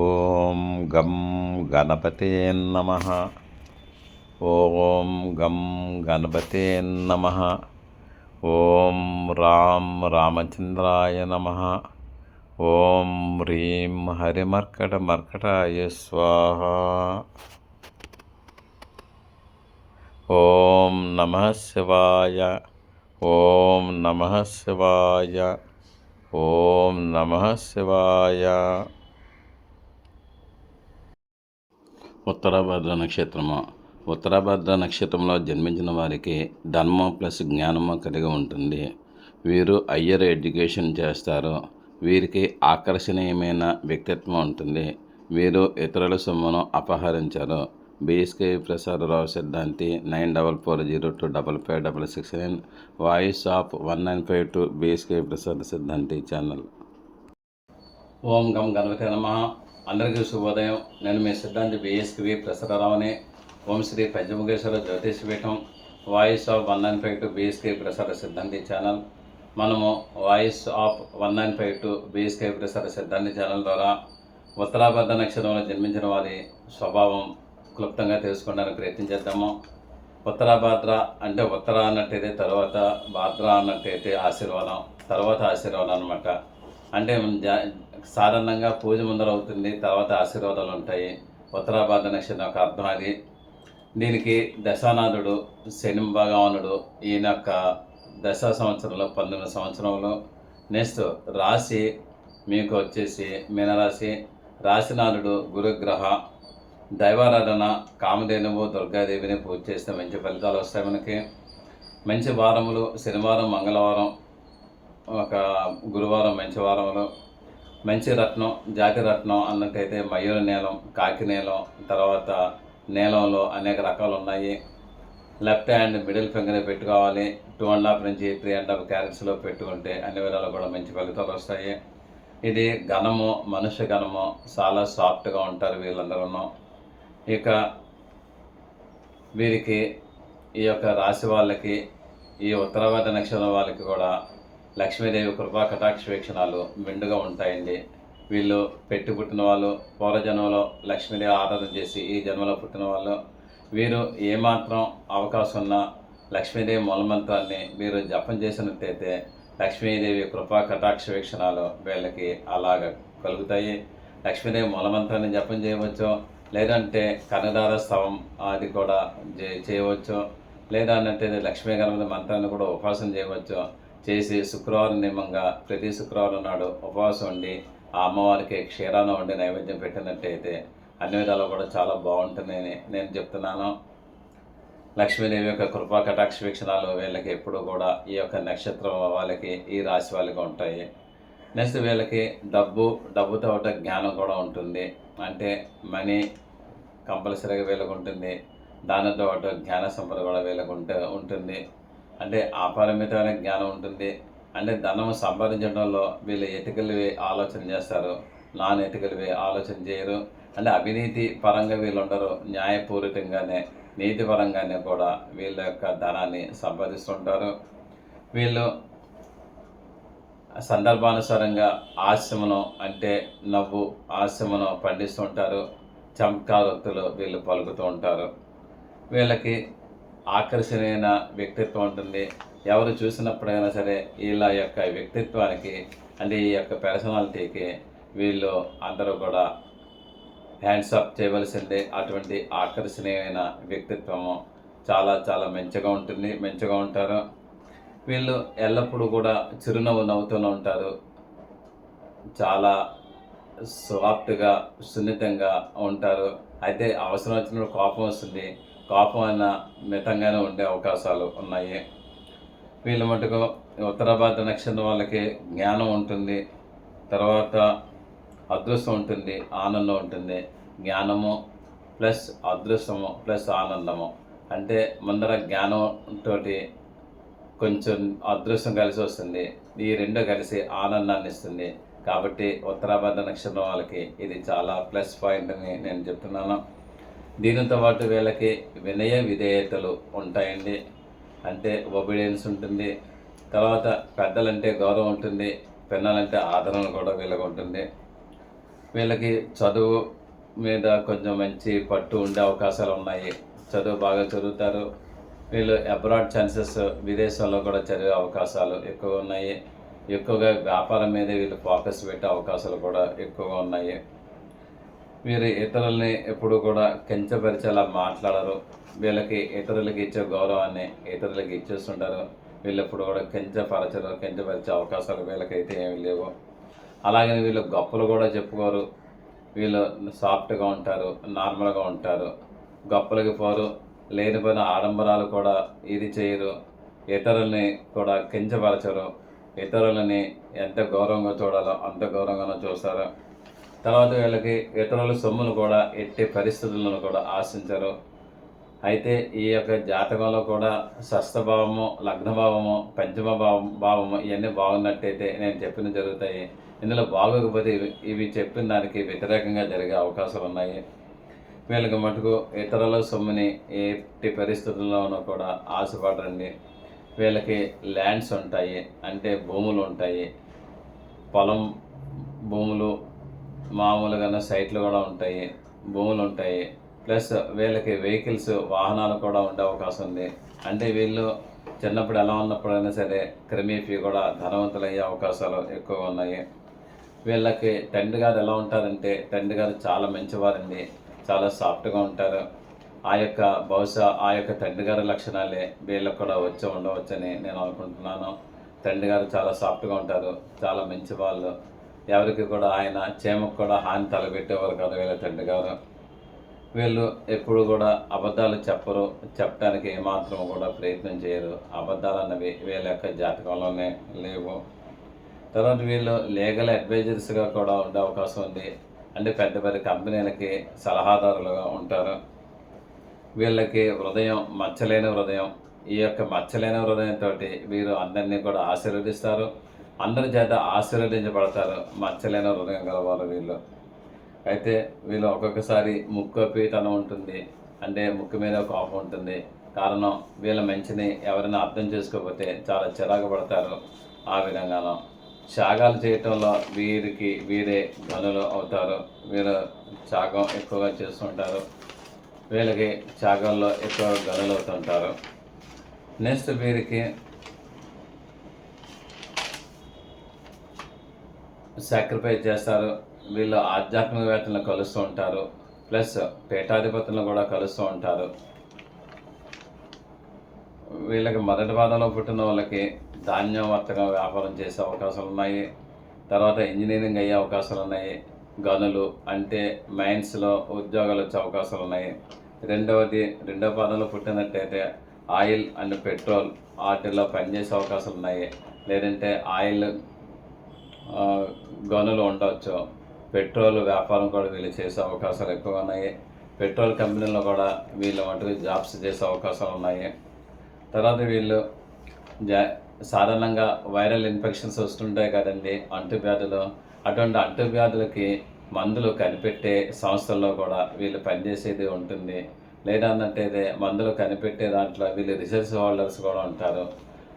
ఓం గం గణపతే నమః. ఓం గం గణపతే నమః. ఓం రాం రామచంద్రాయ నమః. ఓం హ్రీం హరిమర్కటమర్కటాయ స్వాహ. ఓం నమః శివాయ. ఓం నమః శివాయ. ఓం నమః శివాయ. ఉత్తరాభద్ర నక్షత్రము. ఉత్తరాభద్ర నక్షత్రంలో జన్మించిన వారికి ధర్మం ప్లస్ జ్ఞానము కలిగి ఉంటుంది. వీరు హయ్యర్ ఎడ్యుకేషన్ చేస్తారు. వీరికి ఆకర్షణీయమైన వ్యక్తిత్వం ఉంటుంది. వీరు ఇతరుల సొమ్మును అపహరించరు. బీఎస్కే ప్రసాదరావు సిద్ధాంతి 9440255669 వాయిస్ ఆఫ్ 1952 బీఎస్కే ప్రసాద్ సిద్ధాంతి ఛానల్. ఓం గం గణపతే నమః. అందరికీ శుభోదయం. నేను మీ సిద్ధాంతి బిఎస్కే ప్రసాదరావుని. Om Shri Panchamukheshwara Jyotishapeetham voice of 1952 BSK Prasada Siddhanti channel. మనము voice of 1952 BSK Prasada Siddhanti channel ద్వారా ఉత్తరాభద్ర నక్షత్రంలో జన్మించిన వారి స్వభావం క్లుప్తంగా తెలుసుకోవడానికి ప్రయత్నం చేద్దాము. ఉత్తరాభద్ర అంటే ఉత్తర అన్నట్టయితే తర్వాత భాద్ర అన్నట్టయితే ఆశీర్వాదం, తర్వాత ఆశీర్వాదం అనమాట. అంటే సాధారణంగా పూజ ముందర అవుతుంది, తర్వాత ఆశీర్వాదాలు ఉంటాయి. ఉత్తరాభద్ర నక్షత్రం యొక్క అర్థం అది. దీనికి దశానాథుడు శని భగవానుడు ఈయన యొక్క దశ సంవత్సరంలో 19 సంవత్సరంలో. నెక్స్ట్ రాశి మీకు వచ్చేసి మీనరాశి. రాశినాథుడు గురుగ్రహ. దైవారాధన కామధేనువు దుర్గాదేవిని పూజ చేస్తే మంచి ఫలితాలు వస్తాయి మనకి. మంచి వారములు శనివారం, మంగళవారం, ఒక గురువారం మంచి వారములు. మంచి రత్నం జాతి రత్నం అన్నట్టయితే మయూర నీలం, కాకి నీలం, తర్వాత నీలంలో అనేక రకాలు ఉన్నాయి. లెఫ్ట్ హ్యాండ్ మిడిల్ ఫింగర్ పెట్టుకోవాలి. 2.5 నుంచి 3.5 క్యారెట్స్లో పెట్టుకుంటే అన్ని విధాలు కూడా మంచి ఫలితాలు వస్తాయి. ఇది ఘనము, మనుష్య ఘనము, చాలా సాఫ్ట్గా ఉంటారు వీళ్ళందరూ. ఇక వీరికి ఈ యొక్క రాశి వాళ్ళకి, ఈ ఉత్తరాభద్ర నక్షత్రం వాళ్ళకి కూడా లక్ష్మీదేవి కృపా కటాక్ష వీక్షణాలు మెండుగా ఉంటాయండి. వీళ్ళు పెట్టి పుట్టిన వాళ్ళు, పూర్వజన్మలో లక్ష్మీదేవి ఆరాధన చేసి ఈ జన్మలో పుట్టిన వాళ్ళు. వీరు ఏమాత్రం అవకాశం ఉన్న లక్ష్మీదేవి మూలమంత్రాన్ని మీరు జపం చేసినట్టయితే లక్ష్మీదేవి కృపా కటాక్ష వీక్షణాలు వీళ్ళకి అలాగ కలుగుతాయి. లక్ష్మీదేవి మూలమంత్రాన్ని జపం చేయవచ్చు, లేదంటే కనకదార స్తవం అది కూడా చేయవచ్చు, లేదా అన్నట్టు లక్ష్మీ గణపతి మంత్రాన్ని కూడా ఉపాసన చేయవచ్చు. చేసి శుక్రవారం నియమంగా ప్రతి శుక్రవారం నాడు ఉపవాసం ఉండి ఆ అమ్మవారికి క్షీరాన్ని వండి నైవేద్యం పెట్టినట్టయితే అన్ని విధాలు కూడా చాలా బాగుంటుందని నేను చెప్తున్నాను. లక్ష్మీదేవి యొక్క కృపా కటాక్ష వీక్షణాలు వీళ్ళకి ఎప్పుడు కూడా ఈ యొక్క నక్షత్రం వాళ్ళకి, ఈ రాశి వాళ్ళకి ఉంటాయి. నెక్స్ట్ వీళ్ళకి డబ్బుతో ఒకటి జ్ఞానం కూడా ఉంటుంది. అంటే మనీ కంపల్సరీగా వీళ్ళకు ఉంటుంది. దానితో పాటు జ్ఞాన సంపద కూడా వీళ్ళకు ఉంటుంది. అంటే అపరిమితమైన జ్ఞానం ఉంటుంది. అంటే ధనం సంపాదించడంలో వీళ్ళు ఎతికలివి ఆలోచన చేస్తారు, నాన్ ఎతికలివి ఆలోచన చేయరు. అంటే అవినీతి పరంగా వీళ్ళు ఉండరు, న్యాయపూరితంగానే నీతిపరంగానే కూడా వీళ్ళ యొక్క ధనాన్ని సంపాదిస్తుంటారు. వీళ్ళు సందర్భానుసారంగా హాస్యమును అంటే నవ్వు హాస్యమును పండిస్తుంటారు. చమత్కారోక్తులు వీళ్ళు పలుకుతూ ఉంటారు. వీళ్ళకి ఆకర్షణీయమైన వ్యక్తిత్వం ఉంటుంది. ఎవరు చూసినప్పుడైనా సరే వీళ్ళ యొక్క వ్యక్తిత్వానికి అంటే ఈ యొక్క పర్సనాలిటీకి వీళ్ళు అందరూ కూడా హ్యాండ్స్ అప్ చేయవలసిందే. అటువంటి ఆకర్షణీయమైన వ్యక్తిత్వము చాలా చాలా మంచిగా ఉంటారు. వీళ్ళు ఎల్లప్పుడూ కూడా చిరునవ్వు నవ్వుతూనే ఉంటారు. చాలా సాఫ్ట్గా సున్నితంగా ఉంటారు. అయితే అవసరం వచ్చినప్పుడు కోపం వస్తుంది. కోపం అయినా మితంగానే ఉండే అవకాశాలు ఉన్నాయి. వీళ్ళ మటుకు ఉత్తరాభద్ర నక్షత్రం వాళ్ళకి జ్ఞానం ఉంటుంది, తర్వాత అదృష్టం ఉంటుంది, ఆనందం ఉంటుంది. జ్ఞానము ప్లస్ అదృష్టము ప్లస్ ఆనందము అంటే ముందర జ్ఞానంతో కొంచెం అదృష్టం కలిసి వస్తుంది. ఈ రెండు కలిసి ఆనందాన్ని ఇస్తుంది. కాబట్టి ఉత్తరాభద్ర నక్షత్రం వాళ్ళకి ఇది చాలా ప్లస్ పాయింట్ అని నేను చెప్తున్నాను. దీనితో పాటు వీళ్ళకి వినయ విధేయతలు ఉంటాయండి. అంటే ఒబీడియన్స్ ఉంటుంది. తర్వాత పెద్దలంటే గౌరవం ఉంటుంది, పిల్లలంటే ఆదరణ కూడా వీళ్ళకి ఉంటుంది. వీళ్ళకి చదువు మీద కొంచెం మంచి పట్టు ఉండే అవకాశాలు ఉన్నాయి. చదువు బాగా చదువుతారు. వీళ్ళు అబ్రాడ్ ఛాన్సెస్, విదేశాల్లో కూడా చదివే అవకాశాలు ఎక్కువ ఉన్నాయి. ఎక్కువగా వ్యాపారం మీద వీళ్ళు ఫోకస్ పెట్టే అవకాశాలు కూడా ఎక్కువగా ఉన్నాయి. వీరు ఇతరుల్ని ఎప్పుడు కూడా కించపరిచేలా మాట్లాడరు. వీళ్ళకి ఇతరులకి ఇచ్చే గౌరవాన్ని ఇతరులకి ఇచ్చేస్తుంటారు. వీళ్ళు ఎప్పుడు కూడా కించపరచరు, కించపరిచే అవకాశాలు వీళ్ళకైతే ఏమీ లేవు. అలాగని వీళ్ళు గొప్పలు కూడా చెప్పుకోరు. వీళ్ళు సాఫ్ట్గా ఉంటారు, నార్మల్గా ఉంటారు, గొప్పలకి పోరు, లేనిపోయిన ఆడంబరాలు కూడా ఇది చేయరు, ఇతరుల్ని కూడా కించపరచరు, ఇతరులని ఎంత గౌరవంగా చూడాలో అంత గౌరవంగానే చూస్తారు. తర్వాత వీళ్ళకి ఇతరుల సొమ్మును కూడా ఎట్టి పరిస్థితులను కూడా ఆశించరు. అయితే ఈ యొక్క జాతకంలో కూడా షష్ఠభావము, లగ్నభావము, భావము ఇవన్నీ బాగున్నట్టయితే నేను చెప్పిన జరుగుతాయి. ఇందులో బాగోకపోతే ఇవి చెప్పిన దానికి వ్యతిరేకంగా జరిగే అవకాశాలు ఉన్నాయి. వీళ్ళకి మటుకు ఇతరుల సొమ్ముని ఎట్టి పరిస్థితుల్లోనూ కూడా ఆశపడరండి. వీళ్ళకి ల్యాండ్స్ ఉంటాయి, అంటే భూములు ఉంటాయి, పొలం భూములు, మామూలుగా సైట్లు కూడా ఉంటాయి, భూములు ఉంటాయి. ప్లస్ వీళ్ళకి వెహికల్స్, వాహనాలు కూడా ఉండే అవకాశం ఉంది. అంటే వీళ్ళు చిన్నప్పుడు ఎలా ఉన్నప్పుడైనా సరే క్రమేపీ కూడా ధనవంతులయ్యే అవకాశాలు ఎక్కువ ఉన్నాయి. వీళ్ళకి తండ్రి గారు ఎలా ఉంటారంటే, తండ్రి గారు చాలా మంచివారండి, చాలా సాఫ్ట్గా ఉంటారు. బహుశా ఆ యొక్క తండ్రి గారి లక్షణాలే వీళ్ళకి కూడా ఉండవచ్చని నేను అనుకుంటున్నాను. తండ్రి గారు చాలా సాఫ్ట్గా ఉంటారు, చాలా మంచి వాళ్ళు. ఎవరికి కూడా ఆయన చేమకు కూడా హాని తలపెట్టేవారు కాదు వీళ్ళ తండ్రి గారు. వీళ్ళు ఎప్పుడు కూడా అబద్ధాలు చెప్పరు, చెప్పడానికి ఏమాత్రం కూడా ప్రయత్నం చేయరు. అబద్ధాలు అన్నవి వీళ్ళ యొక్క జాతకంలోనే లేవు. తర్వాత వీళ్ళు లీగల్ అడ్వైజర్స్గా కూడా ఉండే అవకాశం ఉంది. అంటే పెద్ద పెద్ద కంపెనీలకి సలహాదారులుగా ఉంటారు. వీళ్ళకి హృదయం మచ్చలేని హృదయం. ఈ యొక్క మచ్చలేని హృదయంతో వీరు అందరినీ కూడా ఆశీర్వదిస్తారు, అందరి చేత ఆశీర్వదించబడతారు. మచ్చలేని హృదయం గలవారు వీళ్ళు. అయితే వీళ్ళు ఒక్కొక్కసారి ముక్కుపీతనం ఉంటుంది, అంటే ముక్కు మీద కోపం ఉంటుంది. కారణం వీళ్ళ మంచిని ఎవరైనా అర్థం చేసుకోకపోతే చాలా చిరాకు పడతారు. ఆ విధంగానూ త్యాగాలు చేయటంలో వీరే గనులు అవుతారు. వీరు త్యాగం ఎక్కువగా చేస్తుంటారు. వీళ్ళకి త్యాగంలో ఎక్కువ గనులు అవుతుంటారు. నెక్స్ట్ వీరికి సాక్రిఫైస్ చేస్తారు. వీళ్ళు ఆధ్యాత్మికవేత్తలను కలుస్తూ ఉంటారు, ప్లస్ పీఠాధిపతులను కూడా కలుస్తూ ఉంటారు. వీళ్ళకి మొదటి పాదంలో పుట్టిన వాళ్ళకి ధాన్యం వర్తక వ్యాపారం చేసే అవకాశాలు ఉన్నాయి. తర్వాత ఇంజనీరింగ్ అయ్యే అవకాశాలు ఉన్నాయి. గనులు అంటే మైన్స్లో ఉద్యోగాలు వచ్చే అవకాశాలు ఉన్నాయి. రెండవ పాదంలో పుట్టినట్టయితే ఆయిల్ అండ్ పెట్రోల్ వాటిల్లో పనిచేసే అవకాశాలు ఉన్నాయి. లేదంటే ఆయిల్ గనులు ఉండవచ్చు. పెట్రోల్ వ్యాపారం కూడా వీళ్ళు చేసే అవకాశాలు ఎక్కువ ఉన్నాయి. పెట్రోల్ కంపెనీలో కూడా వీళ్ళు మటుకు జాబ్స్ చేసే అవకాశాలు ఉన్నాయి. తర్వాత వీళ్ళు సాధారణంగా వైరల్ ఇన్ఫెక్షన్స్ వస్తుంటాయి కదండి, అంటువ్యాధులు. అటువంటి అంటువ్యాధులకి మందులు కనిపెట్టే సంస్థల్లో కూడా వీళ్ళు పనిచేసేది ఉంటుంది. లేదన్నట్టయితే మందులు కనిపెట్టే దాంట్లో వీళ్ళు రీసెర్చ్ హోల్డర్స్ కూడా ఉంటారు.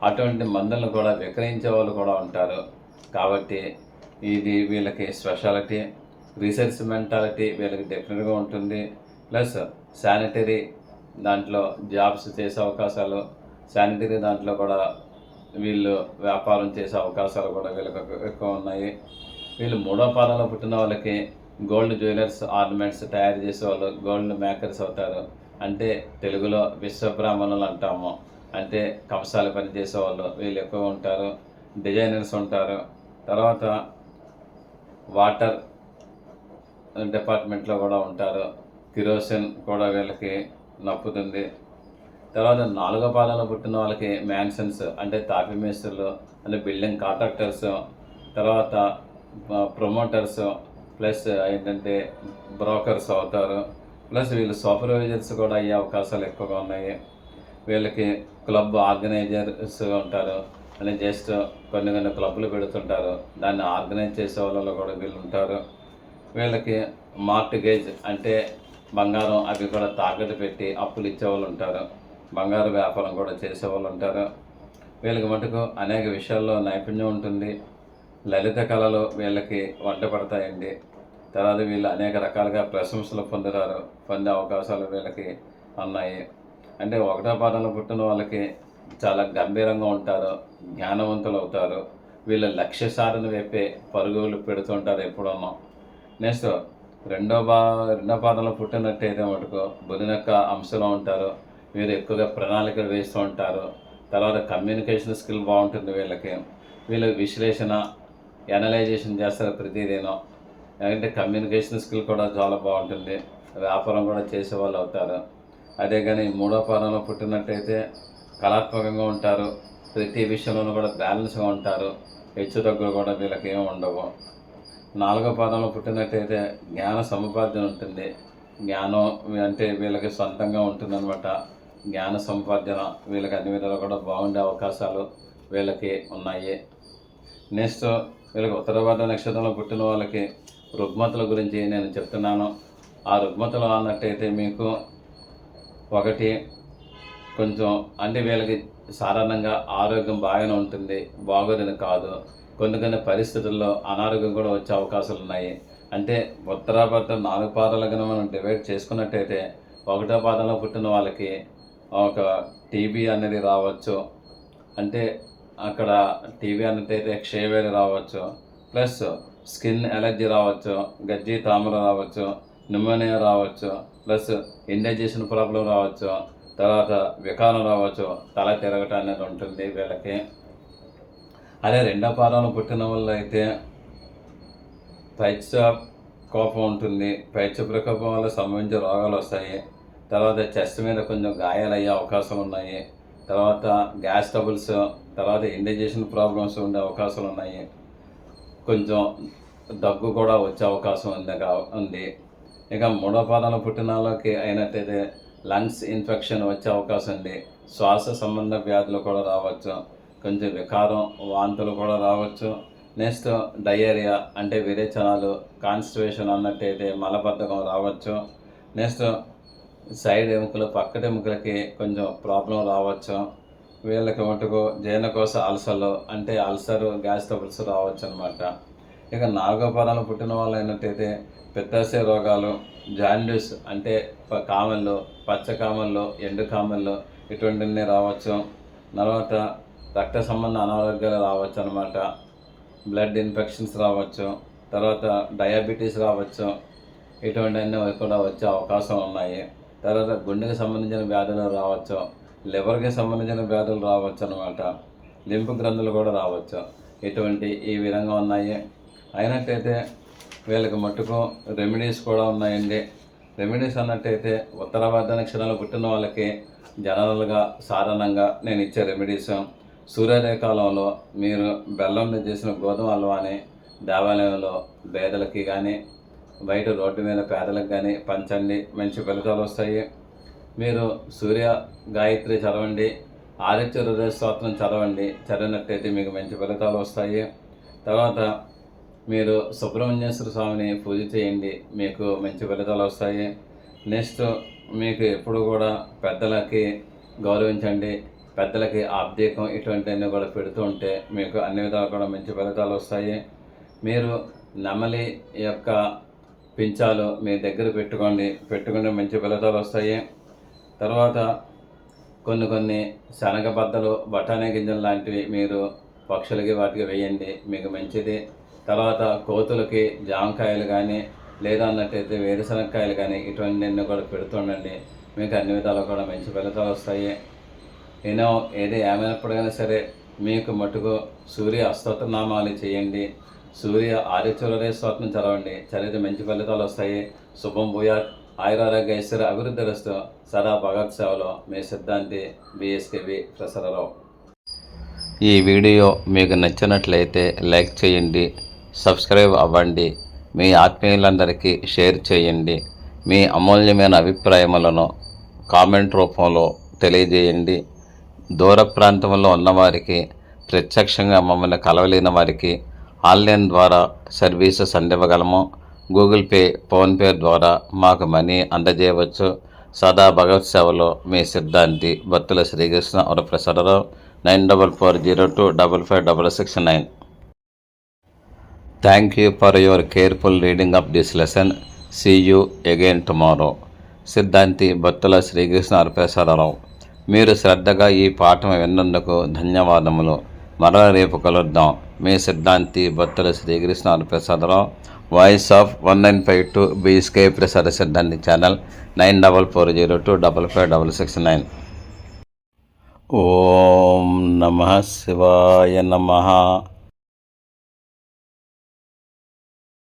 అటువంటి మందులను కూడా విక్రయించే వాళ్ళు కూడా ఉంటారు. కాబట్టి ఇది వీళ్ళకి స్పెషాలిటీ. రీసెర్చ్ మెంటాలిటీ వీళ్ళకి డెఫినెట్గా ఉంటుంది. ప్లస్ శానిటరీ దాంట్లో జాబ్స్ చేసే అవకాశాలు, శానిటరీ దాంట్లో కూడా వీళ్ళు వ్యాపారం చేసే అవకాశాలు కూడా వీళ్ళకి ఎక్కువ ఉన్నాయి. వీళ్ళు మూడో పాదంలో పుట్టిన వాళ్ళకి గోల్డ్ జ్యువెలర్స్, ఆర్నమెంట్స్ తయారు చేసే వాళ్ళు గోల్డ్ మేకర్స్ అవుతారు. అంటే తెలుగులో విశ్వబ్రాహ్మణులు అంటాము. అంటే కంసాల పని చేసేవాళ్ళు వీళ్ళు ఎక్కువ ఉంటారు. డిజైనర్స్ ఉంటారు. తర్వాత వాటర్ డిపార్ట్మెంట్లో కూడా ఉంటారు. కిరోసిన్ కూడా వీళ్ళకి నప్పుతుంది. తర్వాత నాలుగో పాదంలో పుట్టిన వాళ్ళకి మ్యాన్షన్స్ అంటే తాపీ మేస్త్రులు, అంటే బిల్డింగ్ కాంట్రాక్టర్స్, తర్వాత ప్రమోటర్స్, ప్లస్ ఏంటంటే బ్రోకర్స్ అవుతారు. ప్లస్ వీళ్ళు సూపర్వైజర్స్ కూడా అయ్యే అవకాశాలు ఎక్కువగా ఉన్నాయి. వీళ్ళకి క్లబ్ ఆర్గనైజర్స్ ఉంటారు. అంటే జస్ట్ కొన్ని క్లబ్లు పెడుతుంటారు, దాన్ని ఆర్గనైజ్ చేసే వాళ్ళలో కూడా వీళ్ళు ఉంటారు. వీళ్ళకి మార్టిగేజ్ అంటే బంగారం అవి కూడా తాకట్టు పెట్టి అప్పులు ఇచ్చేవాళ్ళు ఉంటారు. బంగారు వ్యాపారం కూడా చేసేవాళ్ళు ఉంటారు. వీళ్ళకి మటుకు అనేక విషయాల్లో నైపుణ్యం ఉంటుంది. లలిత కళలు వీళ్ళకి వంట పడతాయండి. తర్వాత వీళ్ళు అనేక రకాలుగా ప్రశంసలు పొందే అవకాశాలు వీళ్ళకి ఉన్నాయి. అంటే 1వ పాదంలో పుట్టిన వాళ్ళకి చాలా గంభీరంగా ఉంటారు, జ్ఞానవంతులు అవుతారు. వీళ్ళు లక్ష్య సాధన వైపే పరుగులు పెడుతుంటారు ఎప్పుడన్నా. నెక్స్ట్ రెండవ పాదంలో పుట్టినట్టయితే మటుకు బుధుని యొక్క అంశంలో ఉంటారు. వీరు ఎక్కువగా ప్రణాళికలు వేస్తూ ఉంటారు. తర్వాత కమ్యూనికేషన్ స్కిల్ బాగుంటుంది వీళ్ళకి. వీళ్ళు విశ్లేషణ, ఎనలైజేషన్ చేస్తారు ప్రతిదీను. అంటే కమ్యూనికేషన్ స్కిల్ కూడా చాలా బాగుంటుంది. వ్యాపారం కూడా చేసేవాళ్ళు అవుతారు. అదే కానీ 3వ పాదంలో పుట్టినట్టయితే కళాత్మకంగా ఉంటారు. ప్రతి విషయంలోనూ కూడా బ్యాలెన్స్గా ఉంటారు. హెచ్చు తగ్గులు కూడా వీళ్ళకి ఏమి ఉండవు. 4వ పాదంలో పుట్టినట్టయితే జ్ఞాన సముపార్జన ఉంటుంది. జ్ఞానం అంటే వీళ్ళకి సొంతంగా ఉంటుందన్నమాట. జ్ఞాన సముపార్జన వీళ్ళకి అన్ని విధాలు కూడా బాగుండే అవకాశాలు వీళ్ళకి ఉన్నాయి. నెక్స్ట్ వీళ్ళకి ఉత్తరాభాద్ర నక్షత్రంలో పుట్టిన వాళ్ళకి రుగ్మతుల గురించి నేను చెప్తున్నాను. ఆ రుగ్మతులు అన్నట్టయితే మీకు ఒకటి కొంచెం అంటే వీళ్ళకి సాధారణంగా ఆరోగ్యం బాగానే ఉంటుంది, బాగోదని కాదు. కొన్ని పరిస్థితుల్లో అనారోగ్యం కూడా వచ్చే అవకాశాలు ఉన్నాయి. అంటే ఉత్తరాభాద్ర 4 పాదాలుగా మనం డివైడ్ చేసుకున్నట్టయితే 1వ పాదంలో పుట్టిన వాళ్ళకి ఒక టీబీ అనేది రావచ్చు. అంటే అక్కడ టీబీ అన్నట్టయితే క్షయవ్యాధి రావచ్చు, ప్లస్ స్కిన్ ఎలర్జీ రావచ్చు, గజ్జి తామర రావచ్చు, న్యూమోనియా రావచ్చు, ప్లస్ ఇండైజెషన్ ప్రాబ్లం రావచ్చు, తర్వాత వికారం రావచ్చు, తల తిరగటం అనేది ఉంటుంది వీళ్ళకి. అదే 2వ పాదంలో పుట్టిన వాళ్ళు అయితే పైత్య కోపం ఉంటుంది. పైత్య ప్రకోపం వల్ల సంబంధించిన రోగాలు వస్తాయి. తర్వాత చెస్ట్ మీద కొంచెం గాయాలు అయ్యే అవకాశాలు ఉన్నాయి. తర్వాత గ్యాస్ ట్రబుల్స్, తర్వాత ఇండైజెషన్ ప్రాబ్లమ్స్ ఉండే అవకాశాలు ఉన్నాయి. కొంచెం దగ్గు కూడా వచ్చే అవకాశం ఉంది. ఇక 3వ పాదంలో పుట్టిన వాళ్ళకి అయినట్టయితే లంగ్స్ ఇన్ఫెక్షన్ వచ్చే అవకాశం ఉంది. శ్వాస సంబంధ వ్యాధులు కూడా రావచ్చు. కొంచెం వికారం, వాంతులు కూడా రావచ్చు. నెక్స్ట్ డయేరియా అంటే విరేచనాలు, కాన్స్టిపేషన్ అన్నట్టయితే మలబద్ధకం రావచ్చు. నెక్స్ట్ సైడ్ ఎముకలు, పక్కటి ఎముకలకి కొంచెం ప్రాబ్లం రావచ్చు. వీళ్ళకి మటుకు జీర్ణకోశ అల్సర్లు అంటే అల్సర్, గ్యాస్ ట్రబుల్స్ రావచ్చు అనమాట. ఇక 4వ పాదంలో పుట్టిన వాళ్ళు అయినట్టయితే పిత్తాశయ రోగాలు, జాండీస్ అంటే కామెళ్ళు, పచ్చ కామెళ్ళు, ఎండు కామెళ్ళు ఇటువంటివన్నీ రావచ్చు. తర్వాత రక్త సంబంధ అనారోగ్యాలు రావచ్చు అనమాట. బ్లడ్ ఇన్ఫెక్షన్స్ రావచ్చు. తర్వాత డయాబెటీస్ రావచ్చు. ఇటువంటివన్నీ కూడా వచ్చే అవకాశం ఉన్నాయి. తర్వాత గుండెకి సంబంధించిన వ్యాధులు రావచ్చు, లివర్కి సంబంధించిన వ్యాధులు రావచ్చు అనమాట. లింపు గ్రంథులు కూడా రావచ్చు. ఈ విధంగా ఉన్నాయి. అయినట్టయితే వీళ్ళకి మట్టుకు రెమెడీస్ కూడా ఉన్నాయండి. రెమెడీస్ అన్నట్టయితే ఉత్తరాభాద్ర నక్షత్రంలో పుట్టిన వాళ్ళకి జనరల్గా సాధారణంగా నేను ఇచ్చే రెమెడీస్, సూర్యోదయ కాలంలో మీరు బెల్లంతో చేసిన గోధుమ హల్వాని దేవాలయంలో పేదలకి కానీ బయట రోడ్డు మీద పేదలకు కానీ పంచండి, మంచి ఫలితాలు వస్తాయి. మీరు సూర్య గాయత్రి చదవండి, ఆదిత్య హృదయ స్తోత్రం చదివినట్టయితే మీకు మంచి ఫలితాలు వస్తాయి. తర్వాత మీరు సుబ్రహ్మణ్యేశ్వర స్వామిని పూజ చేయండి, మీకు మంచి ఫలితాలు వస్తాయి. నెక్స్ట్ మీకు ఎప్పుడు కూడా పెద్దలకి గౌరవించండి, పెద్దలకి ఆబ్దీకం ఇటువంటివన్నీ కూడా పెడుతూ ఉంటే మీకు అన్ని విధాలు కూడా మంచి ఫలితాలు వస్తాయి. మీరు నెమలి యొక్క పించాలు మీ దగ్గర పెట్టుకుంటే మంచి ఫలితాలు వస్తాయి. తర్వాత కొన్ని శనగ బద్దలు, బఠానీ గింజలు లాంటివి మీరు పక్షులకి వాటికి వేయండి, మీకు మంచిది. తర్వాత కోతులకి జామకాయలు కానీ లేదా అన్నట్టయితే వేరుశనగకాయలు కానీ ఇటువంటివన్నీ కూడా పెడుతుండండి, మీకు అన్ని విధాలు కూడా మంచి ఫలితాలు వస్తాయి. ఏది ఏమైనప్పటికైనా సరే మీకు మటుకు సూర్య అష్టోత్తరనామాలు చేయండి, సూర్య ఆదిత్య హృదయ స్తోత్రం చదివితే మంచి ఫలితాలు వస్తాయి. శుభం భూయాత్, ఆయురారోగ్య ఐశ్వర్య అభివృద్ధి రస్తు. సదా భగవత్ సేవలో మీ సిద్ధాంతి బిఎస్కేవి ప్రసరరావు. ఈ వీడియో మీకు నచ్చినట్లయితే లైక్ చేయండి, సబ్స్క్రైబ్ అవ్వండి, మీ ఆత్మీయులందరికీ షేర్ చేయండి. మీ అమూల్యమైన అభిప్రాయములను కామెంట్ రూపంలో తెలియజేయండి. దూర ప్రాంతంలో ఉన్నవారికి, ప్రత్యక్షంగా మమ్మల్ని కలవలేని వారికి ఆన్లైన్ ద్వారా సర్వీసెస్ అందివ్వగలము. గూగుల్ పే, ఫోన్పే ద్వారా మాకు మనీ అందజేయవచ్చు. సదా భగవత్ సేవలో మీ సిద్ధాంతి Bhaktula Srikrishna Varaprasadarao. 9440255669. Thank you for your careful reading of this lesson. See you again tomorrow. సిద్ధాంతి బత్తుల శ్రీకృష్ణ అర్పేశ్వరరావు. మీరు శ్రద్ధగా ఈ పాఠం విన్నందుకు ధన్యవాదములు. మరల రేపు కలుద్దాం. మీ సిద్ధాంతి Battula Srikrishna అర్పేశ్వరరావు. Voice of 1952 BSK ప్రసార సిద్ధాంతి ఛానల్ 9440255669. ఓం నమః శివాయ నమః.